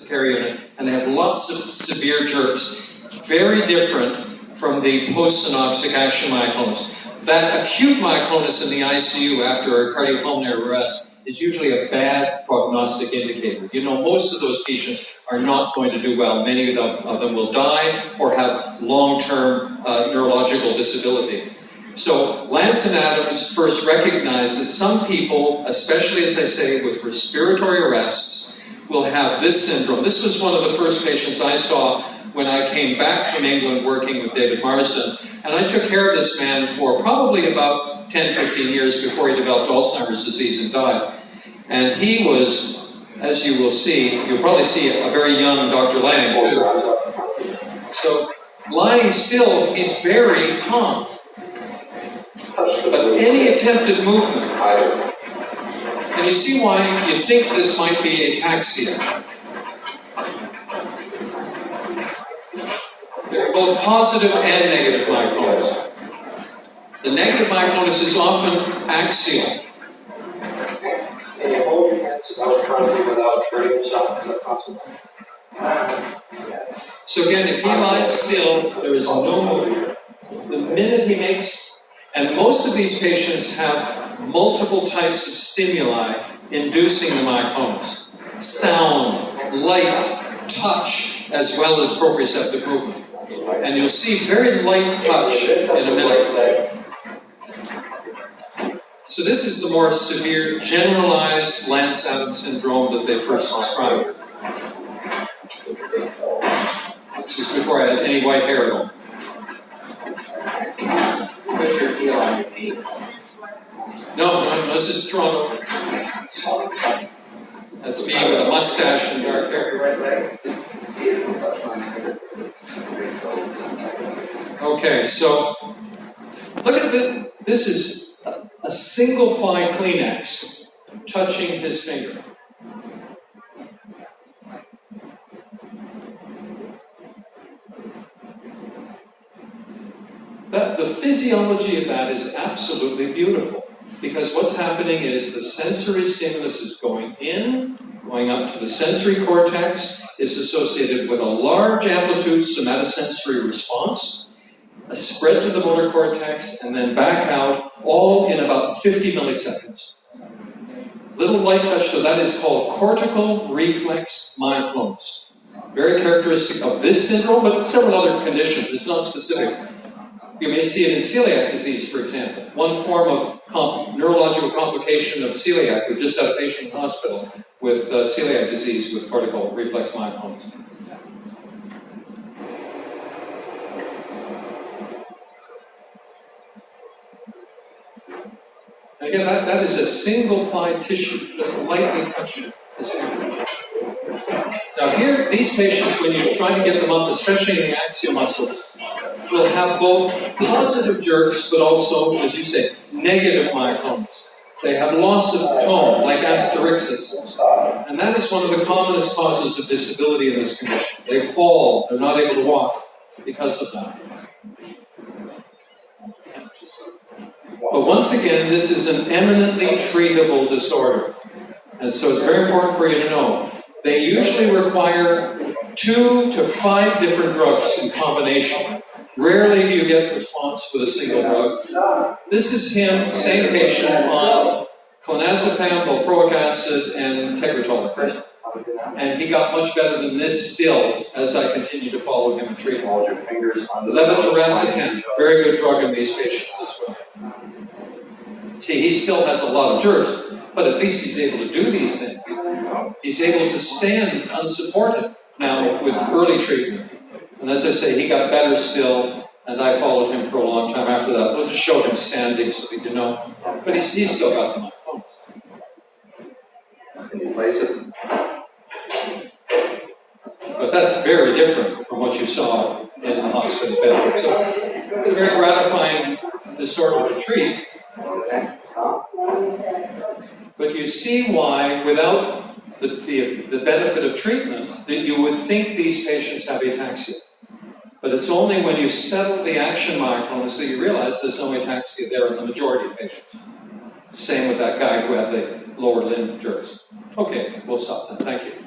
care unit, and they have lots of severe jerks, very different from the post-synoxic action myoclonus. That acute myoclonus in the ICU after a cardiopulmonary arrest is usually a bad prognostic indicator. You know, most of those patients are not going to do well. Many of them will die or have long-term neurological disability. So Lance and Adams first recognized that some people, especially as I say with respiratory arrests, will have this syndrome. This was one of the first patients I saw when I came back from England working with David Marsden. And I took care of this man for probably about 10, 15 years before he developed Alzheimer's disease and died. And he was, as you will see, you'll probably see a very young Dr. Lang too. So lying still, he's very calm. But any attempted movement, and you see why you think this might be ataxia. There are both positive and negative myoclonus. The negative myoclonus is often axial. Can you hold your hands out front without turning yourself? Is that possible? Yes. So again, if he lies still, there is no movement. The minute he makes, and most of these patients have multiple types of stimuli inducing the myoclonus. Sound, light, touch, as well as proprioceptive movement. And you'll see very light touch in a minute. So this is the more severe generalized Lance-Adams syndrome that they first described. This is before I had any white hair at all. Put your heel on your knees. No, this is Toronto. That's me with a mustache and dark hair. Right leg. Okay, so look at this. This is a single ply Kleenex touching his finger. The physiology of that is absolutely beautiful, because what's happening is the sensory stimulus is going in, going up to the sensory cortex, is associated with a large amplitude somatosensory response, a spread to the motor cortex, and then back out, all in about 50 milliseconds. Little light touch, so that is called cortical reflex myoclonus. Very characteristic of this syndrome, but several other conditions. It's not specific. You may see it in celiac disease, for example. One form of neurological complication of celiac. We just had a patient in hospital with celiac disease with cortical reflex myoclonus. And again, that is a single ply tissue, just lightly touching this finger. Now here, these patients, when you try to get them up, especially in the axial muscles, will have both positive jerks, but also, as you say, negative myoclonus. They have loss of tone, like asterixis. And that is one of the commonest causes of disability in this condition. They fall, they're not able to walk because of that. But once again, this is an eminently treatable disorder. And so it's very important for you to know. They usually require 2 to 5 different drugs in combination. Rarely do you get response with a single drug. This is him, same patient, on clonazepam, valproic acid, and tegretol. And he got much better than this still as I continue to follow him and treat him. Hold your fingers on the Levetiracetam, very good drug in these patients as well. See, he still has a lot of jerks, but at least he's able to do these things. He's able to stand unsupported now with early treatment. And as I say, he got better still, and I followed him for a long time after that. We'll just show him standing so that you know. But he's still got the microphone. Can you place it? But that's very different from what you saw in the hospital bed. So it's a very gratifying disorder to treat. But you see why, without the benefit of treatment, that you would think these patients have ataxia. But it's only when you settle the action myoclonus that you realize there's no ataxia there in the majority of patients. Same with that guy who had the lower limb jerks. Okay, we'll stop then. Thank you.